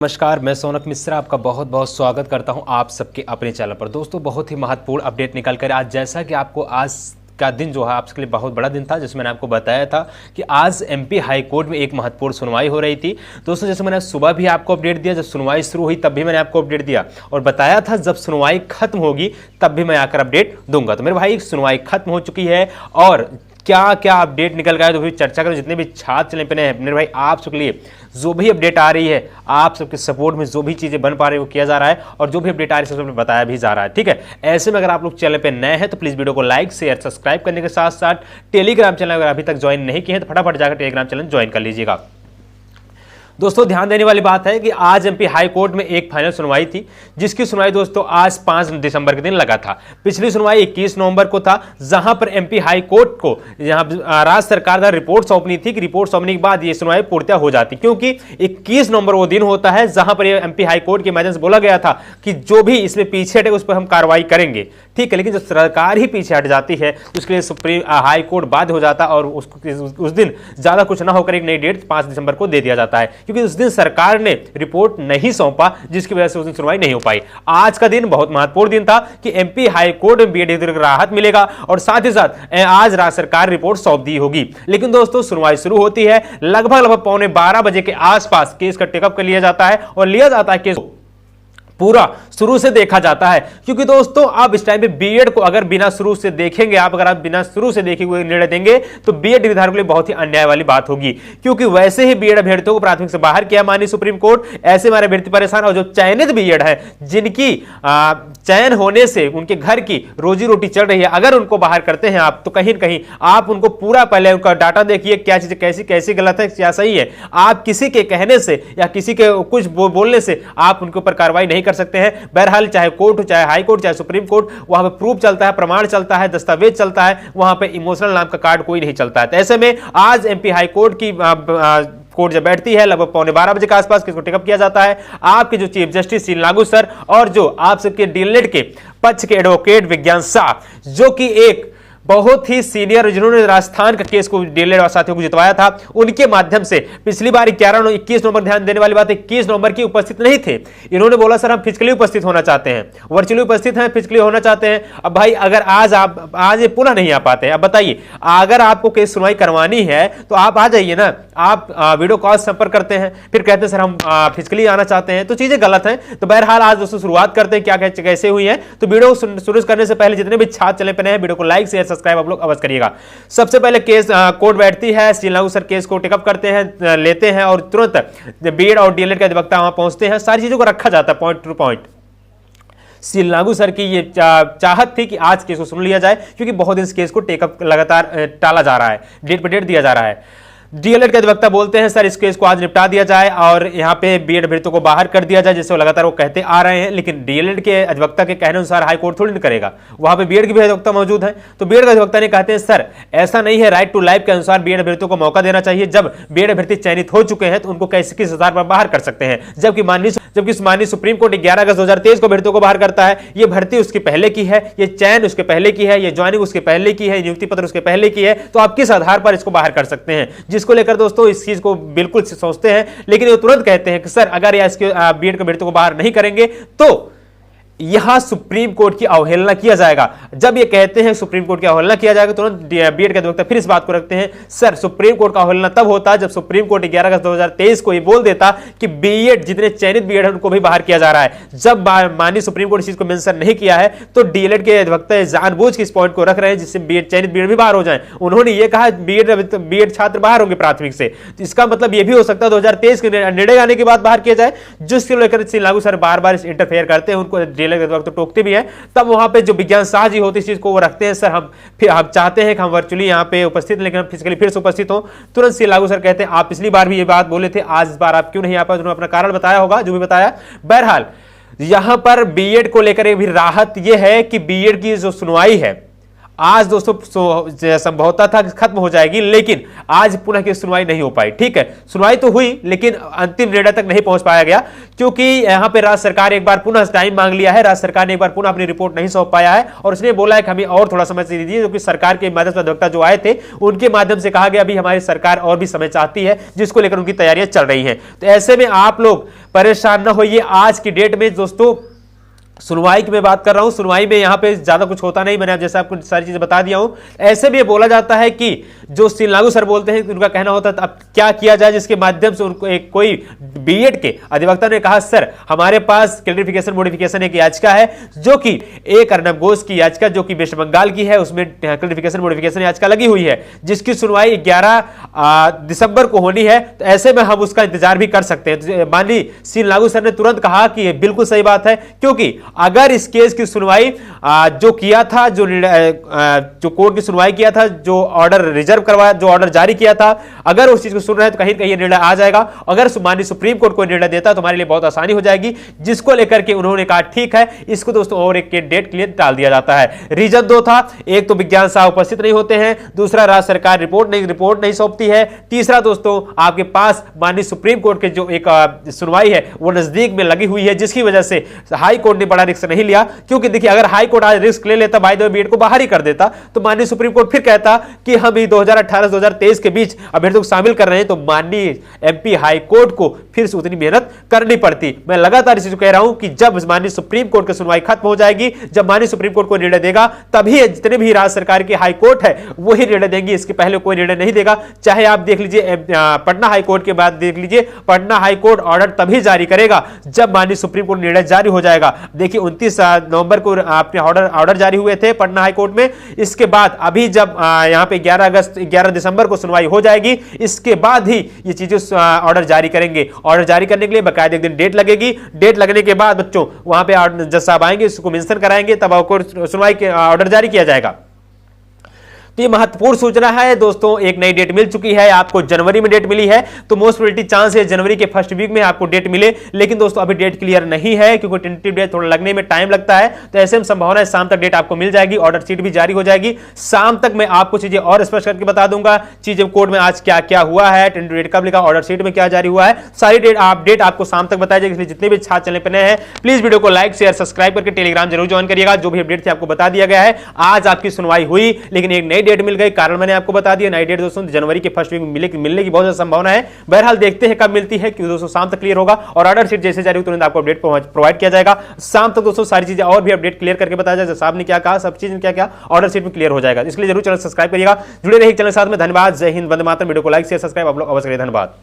नमस्कार, मैं सोनक मिश्रा आपका बहुत बहुत स्वागत करता हूं आप सबके अपने चैनल पर। दोस्तों, बहुत ही महत्वपूर्ण अपडेट निकल कर आज, जैसा कि आपको आज का दिन जो है आपके लिए बहुत बड़ा दिन था, जिसमें मैंने आपको बताया था कि आज एमपी हाई कोर्ट में एक महत्वपूर्ण सुनवाई हो रही थी। दोस्तों, जैसे मैंने सुबह भी आपको अपडेट दिया, जब सुनवाई शुरू हुई तब भी मैंने आपको अपडेट दिया और बताया था जब सुनवाई खत्म होगी तब भी मैं आकर अपडेट दूंगा। तो मेरे भाई, सुनवाई खत्म हो चुकी है और क्या क्या अपडेट निकल गया है तो भी चर्चा करें। जितने भी छात्र चैनल पे हैं मेरे भाई, आप सबके लिए जो भी अपडेट आ रही है, आप सबके सपोर्ट में जो भी चीजें बन पा रही है वो किया जा रहा है और जो भी अपडेट आ रही है सबसे बताया भी जा रहा है। ठीक है, ऐसे में अगर आप लोग चैनल पे नए हैं तो प्लीज वीडियो को लाइक शेयर सब्सक्राइब करने के साथ साथ टेलीग्राम चैनल अगर अभी तक ज्वाइन नहीं किए हैं तो फटाफट जाकर टेलीग्राम चैनल ज्वाइन कर लीजिएगा। दोस्तों, ध्यान देने वाली बात है कि आज एमपी हाई कोर्ट में एक फाइनल सुनवाई थी, जिसकी सुनवाई दोस्तों आज 5 दिसंबर के दिन लगा था। पिछली सुनवाई 21 नवंबर को था, जहां पर एमपी हाई कोर्ट को राज्य सरकार द्वारा रिपोर्ट सौंपनी थी कि रिपोर्ट सौंपने के बाद ये सुनवाई पूर्णतः हो जाती, क्योंकि 21 नवंबर वो दिन होता है जहां पर एमपी हाई कोर्ट के माध्यम से बोला गया था कि जो भी इसमें पीछे हटे उस पर हम कार्रवाई करेंगे। ठीक है, लेकिन जब सरकार ही पीछे हट जाती है तो उसके लिए सुप्रीम हाई कोर्ट बाध्य हो जाता है और उस दिन ज्यादा कुछ ना होकर एक नई डेट 5 दिसंबर को दे दिया जाता है, क्योंकि उस दिन सरकार ने रिपोर्ट नहीं सौंपा, जिसकी वजह से उस दिन सुनवाई नहीं हो पाई। आज का दिन बहुत महत्वपूर्ण दिन था कि एमपी हाई कोर्ट में बीएड को राहत मिलेगा और साथ ही साथ आज राज्य सरकार रिपोर्ट सौंप दी होगी। लेकिन दोस्तों, सुनवाई शुरू होती है लगभग 11:15 के आसपास केस का टेकअप कर लिया जाता है और लिया जाता है केस पूरा शुरू से देखा जाता है, क्योंकि दोस्तों अब इस टाइम पे बीएड को अगर बिना शुरू से देखेंगे अगर आप बिना शुरू से देखे हुए निर्णय देंगे तो बीएड निर्धारकों के लिए बहुत ही अन्याय वाली बात होगी, क्योंकि वैसे ही बीएड अभ्यर्थियों को प्राथमिक से बाहर किया माननीय सुप्रीम कोर्ट। ऐसे हमारे अभ्यर्थी परेशान और जो चयनित बीएड है, जिनकी चयन होने से उनके घर की रोजी रोटी चल रही है, अगर उनको बाहर करते हैं आप तो कहीं न कहीं आप उनको पूरा पहले उनका डाटा देखिए, क्या चीजें कैसी कैसी गलत है क्या सही है। आप किसी के कहने से या किसी के कुछ बोलने से आप उनके ऊपर कार्रवाई नहीं कर सकते हैं। बहरहाल चाहे कोर्ट हो, चाहे हाई कोर्ट, चाहे सुप्रीम कोर्ट, वहां पे प्रूफ चलता है, प्रमाण चलता है, दस्तावेज चलता है, वहां पे इमोशनल नाम का कार्ड कोई नहीं चलता है। तो ऐसे में आज एमपी हाई कोर्ट की कोर्ट जब बैठती है लगभग 11:15 के आसपास किसको टेकअप किया जाता है, आपके जो चीफ जस्टिस सी लागू सर और जो आप सबके डीएलएड के पक्ष के एडवोकेट विज्ञान शाह, जो कि एक बहुत ही सीनियर, जिन्होंने राजस्थान का केस को डीएलएड साथियों को जितवाया था, उनके माध्यम से पिछली बार 21 नवंबर, ध्यान देने वाली बात है 21 नवंबर की उपस्थित नहीं थे। इन्होंने बोला सर हम फिजिकली उपस्थित होना चाहते हैं, वर्चुअली उपस्थित हैं, फिजिकली होना चाहते हैं। अब भाई अगर आज ये पुनः नहीं आ पाते, अब बताइए अगर आपको केस सुनवाई करवानी है तो आप आ जाइए ना, आप वीडियो कॉल संपर्क करते हैं, फिर कहते हैं सर हम फिजिकली आना चाहते हैं, तो चीजें गलत हैं। तो बहरहाल आज दोस्तों शुरुआत करते हैं क्या कैसे हुई है। तो वीडियो शुरू करने से पहले जितने भी छात्र चैनल पर हैं वीडियो को लाइक शेयर सब्सक्राइब आप लोग अवश्य करिएगा। सबसे पहले केस कोर्ट बैठती है, सी लागू सर केस को टेकअप करते हैं, लेते हैं और तुरंत बीएड और डीएलएड के अधिवक्ता वहां पहुंचते हैं। सारी चीजों को रखा जाता है पॉइंट टू पॉइंट। सी लागू सर की ये चाहत थी कि आज केस को सुन लिया जाए, क्योंकि बहुत दिन इस केस को टेकअप लगातार टाला जा रहा है, डेट पर डेट दिया जा रहा है। डीएलएड के अधिवक्ता बोलते हैं सर इस केस को आज निपटा दिया जाए और यहाँ पे बीएड अभ्यर्थियों को बाहर कर दिया जाए, जिससे लगातार वो कहते आ रहे हैं। लेकिन डीएलएड के अधिवक्ता के कहने अनुसार हाई कोर्ट थोड़ी नहीं करेगा, वहां पे बीएड के भी अधिवक्ता मौजूद है। तो बीएड के अधिवक्ता ने कहते हैं सर ऐसा नहीं है, राइट टू लाइफ के अनुसार बीएड अभ्यर्थियों को मौका देना चाहिए। जब बीएड अभ्यर्थी चयनित हो चुके हैं तो उनको कैसे किस आधार पर बाहर कर सकते हैं, जबकि माननीय सुप्रीम कोर्ट 11 अगस्त 2023 को अभ्यर्थियों को बाहर करता है। ये भर्ती उसके पहले की है, ये चयन उसके पहले की है, ये ज्वाइनिंग उसके पहले की है, नियुक्ति पत्र उसके पहले की है, तो आप किस आधार पर इसको बाहर कर सकते हैं। जिसको लेकर दोस्तों इस चीज को बिल्कुल सोचते हैं, लेकिन वो तुरंत कहते हैं कि सर अगर इसके बीएड के अभ्यर्थियों को बाहर नहीं करेंगे तो यहां सुप्रीम कोर्ट की अवहेलना किया जाएगा। जब ये कहते हैं सुप्रीम कोर्ट की अवहेलना किया जाएगा, तुरंत बीएड के अधिवक्ता फिर इस बात को रखते हैं सर सुप्रीम कोर्ट का अवहेलना तब होता जब सुप्रीम कोर्ट 11 अगस्त 2023 को ये बोल देता कि बीएड जितने चयनित बीएड है उनको भी बाहर किया जा रहा है। जब माननीय सुप्रीम कोर्ट इस चीज को मेंशन नहीं किया है तो डीएलएड के अधिवक्ता जानबूझ के इस पॉइंट को रख रहे हैं जिससे बीएड चयनित बीएड भी बाहर हो जाए। उन्होंने ये कहा बीएड छात्र बाहर होंगे प्राथमिक से, तो इसका मतलब ये भी हो सकता है 2023 के निर्णय आने के बाद बाहर किया जाए, जिसको लेकर सी लागू सर बार बार इंटरफेयर करते हैं, उनको डीएलएड के अधिवक्ता टोकते भी है। तब वहां पे जो विज्ञान शाह जी होते इस चीज को वो रखते हैं सर हम चाहते हैं कि हम वर्चुअली यहाँ पे उपस्थित, लेकिन हम फिजिकली फिर से उपस्थित हो। तुरंत सी लागू सर कहते हैं आप पिछली बार भी ये बात बोले थे, आज इस बार आप क्यों नहीं आ पाए। उन्होंने अपना कारण बताया होगा जो भी बताया। बहरहाल यहां पर बीएड को लेकर भी राहत यह है कि बीएड की जो सुनवाई है आज दोस्तों संभवतः था खत्म हो जाएगी, लेकिन आज पुनः की सुनवाई नहीं हो पाई। ठीक है, सुनवाई तो हुई लेकिन अंतिम निर्णय तक नहीं पहुंच पाया गया, क्योंकि यहां पे राज्य सरकार एक बार पुनः टाइम मांग लिया है। राज्य सरकार ने एक बार पुनः अपनी रिपोर्ट नहीं सौंप पाया है और उसने बोला है कि हमें और थोड़ा समय दीजिए, क्योंकि सरकार के माध्यम से अधिवक्ता जो आए थे उनके माध्यम से कहा गया अभी हमारी सरकार और भी समय चाहती है, जिसको लेकर उनकी तैयारियां चल रही हैं। तो ऐसे में आप लोग परेशान ना होइए। आज की डेट में दोस्तों सुनवाई की मैं बात कर रहा हूं, सुनवाई में यहां पे ज्यादा कुछ होता नहीं, मैंने जैसे आपको सारी चीजें बता दिया हूं। ऐसे भी बोला जाता है कि जो लागू सर बोलते हैं, उनका कहना होता है अब क्या किया जाए जिसके माध्यम से उनको एक कोई बीएड के अधिवक्ता ने कहा सर हमारे पास क्लैरिफिकेशन मॉडिफिकेशन एक याचिका है, जो कि एक अर्नब घोष की याचिका जो कि वेस्ट बंगाल की है, उसमें क्लैरिफिकेशन मॉडिफिकेशन याचिका लगी हुई है, जिसकी सुनवाई 11 दिसंबर को होनी है। तो ऐसे में हम उसका इंतजार भी कर सकते हैं। माननीय श्री लागू सर ने तुरंत कहा कि यह बिल्कुल सही बात है, क्योंकि अगर इस केस की सुनवाई जो किया था, जो कोर्ट की सुनवाई किया था, जो ऑर्डर रिजर्व करवाया, जो ऑर्डर जारी किया था, अगर उस चीज को सुन रहे हैं तो कहीं कहीं निर्णय आ जाएगा। अगर माननीय सुप्रीम कोर्ट को निर्णय देता तो हमारे लिए बहुत आसानी हो जाएगी, जिसको लेकर के उन्होंने कहा ठीक है, इसको दोस्तों और एक डेट के लिए टाल दिया जाता है। रीजन दो था, एक तो विज्ञान साहब उपस्थित नहीं होते हैं, दूसरा राज्य सरकार रिपोर्ट नहीं सौंपती है, तीसरा दोस्तों आपके पास माननीय सुप्रीम कोर्ट के जो एक सुनवाई है वो नजदीक में लगी हुई है, जिसकी वजह से हाई कोर्ट ने बड़ा रिस्क नहीं लिया। क्योंकि देखिए अगर हाई कोर्ट आज रिस्क ले लेता, बाय द वे बीएड को बाहर ही कर देता, तो माननीय सुप्रीम कोर्ट फिर कहता कि हम 2018-2023 के बीच अभ्यर्थियों को शामिल कर रहे हैं, तो माननीय एमपी हाई कोर्ट को फिर से उतनी मेहनत करनी पड़ती। मैं लगातार इस चीज को कह रहा हूं कि जब माननीय सुप्रीम कोर्ट की सुनवाई खत्म हो जाएगी, जब माननीय सुप्रीम कोर्ट को निर्णय देगा, तभी जितने भी राज्य सरकार की हाई कोर्ट है वही निर्णय देंगी, इसके पहले कोई निर्णय नहीं देगा। चाहे आप देख लीजिए पटना हाई कोर्ट के बाद देख लीजिए, पटना हाई कोर्ट ऑर्डर तभी जारी करेगा जब माननीय सुप्रीम कोर्ट निर्णय जारी हो जाएगा। देखिए 29 नवंबर को आपने ऑर्डर जारी हुए थे पटना हाई कोर्ट में, इसके बाद अभी जब यहां पे 11 दिसंबर को सुनवाई हो जाएगी, इसके बाद ही ये चीजें ऑर्डर जारी करेंगे। ऑर्डर जारी करने के लिए बकायदा एक दिन डेट लगेगी, डेट लगने के बाद बच्चों वहां पे जज साहब आएंगे, इसको मेंशन कराएंगे, तब आपको सुनवाई के ऑर्डर जारी किया जाएगा। तो ये महत्वपूर्ण सूचना है दोस्तों, एक नई डेट मिल चुकी है आपको, जनवरी में डेट मिली है, तो मोस्ट प्रोबेबिलिटी चांस है जनवरी के फर्स्ट वीक में आपको डेट मिले। लेकिन दोस्तों अभी डेट क्लियर नहीं है, क्योंकि टेंटेटिव डेट थोड़ा लगने में टाइम लगता है। तो ऐसे में संभावना है शाम तक डेट आपको मिल जाएगी, ऑर्डर शीट भी जारी हो जाएगी। शाम तक मैं आपको चीजें और स्पष्ट करके बता दूंगा, चीजें कोर्ट में आज क्या क्या हुआ है, टेंटेटिव डेट कब लिखा, ऑर्डर शीट में क्या जारी हुआ है, सारी डेट आपको शाम तक बताई जाएगी। इसलिए जितने भी छात्र चैनल पर नए हैं प्लीज वीडियो को लाइक शेयर सब्सक्राइब करके टेलीग्राम जरूर ज्वाइन करिएगा। जो भी अपडेट थी आपको बता दिया गया है। आज आपकी सुनवाई हुई, लेकिन एक नई डेट मिल गई, कारण मैंने आपको बता दिया। नई डेट दोस्तों जनवरी के फर्स्ट वीक में मिलने की बहुत ज्यादा संभावना है। बहरहाल देखते हैं कब मिलती है, क्योंकि दोस्तों शाम तक क्लियर होगा और ऑर्डर शीट जैसे जारी हो तुरंत आपको अपडेट प्रोवाइड किया जाएगा। शाम तक दोस्तों सारी चीजें और भी अपडेट क्लियर करके बताया जाएगा, साहब ने क्या कहा, सब चीज क्या क्या ऑर्डर शीट में क्लियर हो जाएगा। इसलिए जरूर चैनल सब्सक्राइब करिएगा, जुड़े रहिए चैनल साथ में। धन्यवाद, जय हिंद, वंदे मातरम। वीडियो को लाइक शेयर सब्सक्राइब आप लोग अवश्य करिए। धन्यवाद।